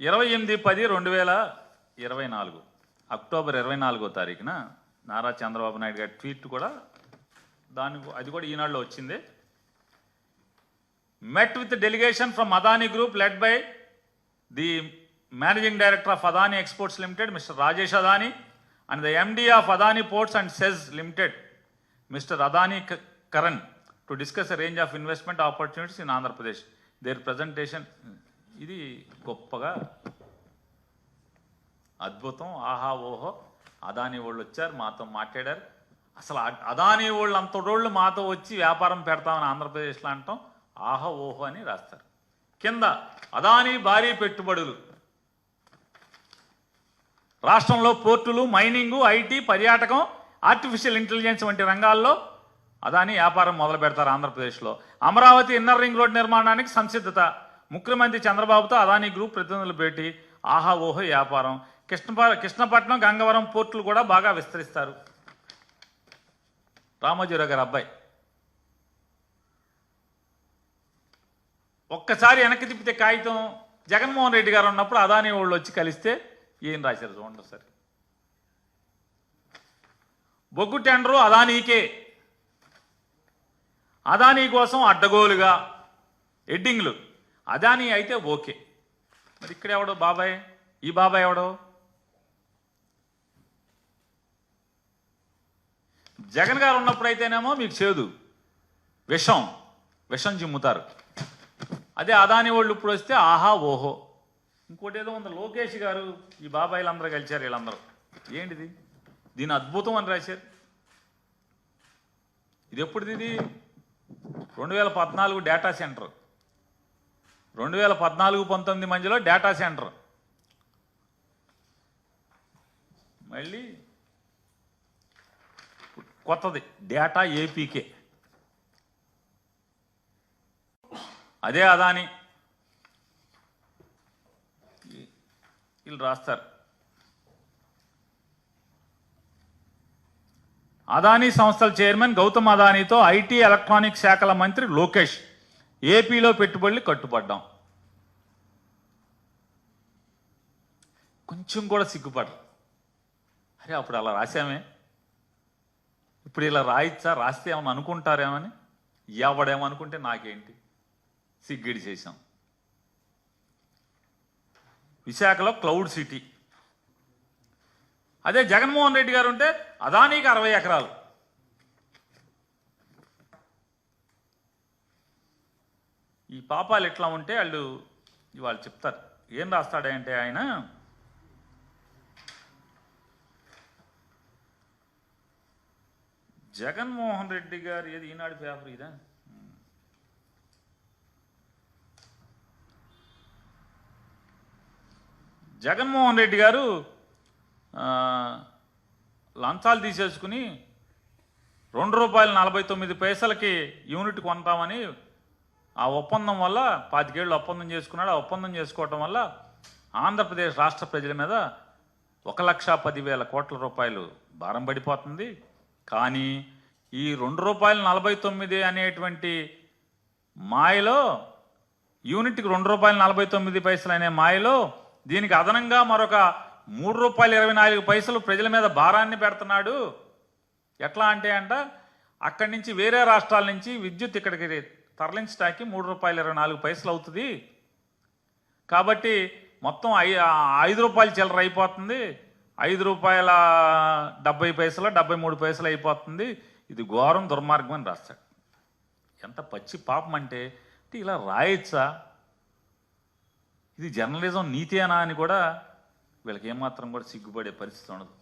28/10/2024 October 24వ తారీఖున నారా చంద్రబాబు నాయుడు గారి tweet కూడా అది కూడా ఈనాడులో వచ్చింది. met with the delegation from Adani Group led by the Managing Director of Adani Exports Limited, Mr. Rajesh Adani, and the MD of Adani Ports and SEZ Limited, Mr. Adani Karan, to discuss a range of investment opportunities in Andhra Pradesh. Their presentation, ఇది గొప్పగా అద్భుతం, ఆహా ఓహో, అదానీ వాళ్ళు వచ్చారు మాతో మాట్లాడారు. అసలు అదానీ వాళ్ళు అంతటోళ్ళు మాతో వచ్చి వ్యాపారం పెడతామని ఆంధ్రప్రదేశ్లో అంటాం ఆహా ఓహో అని రాస్తారు. కింద అదానీ భారీ పెట్టుబడులు, రాష్ట్రంలో పోర్టులు, మైనింగు, ఐటీ, పర్యాటకం, ఆర్టిఫిషియల్ ఇంటెలిజెన్స్ వంటి రంగాల్లో అదానీ వ్యాపారం మొదలు పెడతారు ఆంధ్రప్రదేశ్లో. అమరావతి ఇన్నర్ రింగ్ రోడ్ నిర్మాణానికి సంసిద్ధత, ముఖ్యమంత్రి చంద్రబాబుతో అదానీ గ్రూప్ ప్రతినిధులు భేటీ, ఆహా ఓహో వ్యాపారం. కృష్ణపట్నం, గంగవరం పోర్టులు కూడా బాగా విస్తరిస్తారు. రామోజీరావు గారి అబ్బాయి ఒక్కసారి వెనక్కి తిప్పితే కాగితం జగన్మోహన్ రెడ్డి గారు ఉన్నప్పుడు అదానీ వాళ్ళు వచ్చి కలిస్తే ఏం రాశారు చూడండి ఒకసారి. బొగ్గు టెండరు అదానీకే, అదానీ కోసం అడ్డగోలుగా ఎడ్డింగ్లు. అదానీ అయితే ఓకే, మరి ఇక్కడ ఎవడో బాబాయ్, ఈ బాబాయ్ ఎవడో? జగన్ గారు ఉన్నప్పుడైతేనేమో మీకు చేదు, విషం జిమ్ముతారు. అదే అదానీ వాళ్ళు ఇప్పుడు వస్తే ఆహా ఓహో. ఇంకోటి ఏదో ఉంది, లోకేష్ గారు ఈ బాబాయిలు అందరూ కలిశారు, వీళ్ళందరూ ఏంటిది దీని అద్భుతం అని రాశారు. ఇది ఎప్పుడుది? ఇది 2014 డేటా సెంటర్, 2014-19 మధ్యలో డేటా సెంటర్. మళ్ళీ కొత్తది డేటా ఏపీకే, అదే అదానీ. వీళ్ళు రాస్తారు అదానీ సంస్థల చైర్మన్ గౌతమ్ అదానీతో ఐటీ ఎలక్ట్రానిక్స్ శాఖల మంత్రి లోకేష్ ఏపీలో పెట్టుబడులు కట్టుబడ్డాం. కొంచెం కూడా సిగ్గుపడరు. అరే అప్పుడు అలా రాసామే, ఇప్పుడు ఇలా రాయిచ్చా, రాస్తే ఏమని అనుకుంటారేమని. ఎవడేమనుకుంటే నాకేంటి, సిగ్గిడి చేశాం. విశాఖలో క్లౌడ్ సిటీ. అదే జగన్మోహన్ రెడ్డి గారు ఉంటే అదానీకి 60 ఎకరాలు. ఈ పాపాలు ఎట్లా ఉంటే వాళ్ళు చెప్తారు. ఏం రాస్తాడంటే ఆయన, జగన్మోహన్ రెడ్డి గారు ఏది ఈనాడు పేపర్ ఇదా, జగన్మోహన్ రెడ్డి గారు లంచాలు తీసేసుకుని ₹2.49 యూనిట్ కొంటామని ఆ ఒప్పందం వల్ల 25 ఏళ్ళు ఒప్పందం చేసుకున్నాడు. ఆ ఒప్పందం చేసుకోవటం వల్ల ఆంధ్రప్రదేశ్ రాష్ట్ర ప్రజల మీద 1,10,000 కోట్ల రూపాయలు భారం పడిపోతుంది. కానీ ఈ ₹2.49 అనేటువంటి మాయలో, యూనిట్కి ₹2.49 అనే మాయలో దీనికి అదనంగా మరొక ₹3.24 ప్రజల మీద భారాన్ని పెడుతున్నాడు. ఎట్లా అంటే అక్కడి నుంచి వేరే రాష్ట్రాల నుంచి విద్యుత్ ఇక్కడికి తరలించడానికి ₹3.24 అవుతుంది. కాబట్టి మొత్తం ₹5 చిల్లర అయిపోతుంది. ₹5.70 73 అయిపోతుంది. ఇది ఘోరం, దుర్మార్గం అని రాస్తాడు. ఎంత పచ్చి పాపం అంటే ఇలా రాయొచ్చా? ఇది జర్నలిజం నీతేనా అని కూడా వీళ్ళకి ఏమాత్రం కూడా సిగ్గుపడే పరిస్థితి ఉండదు.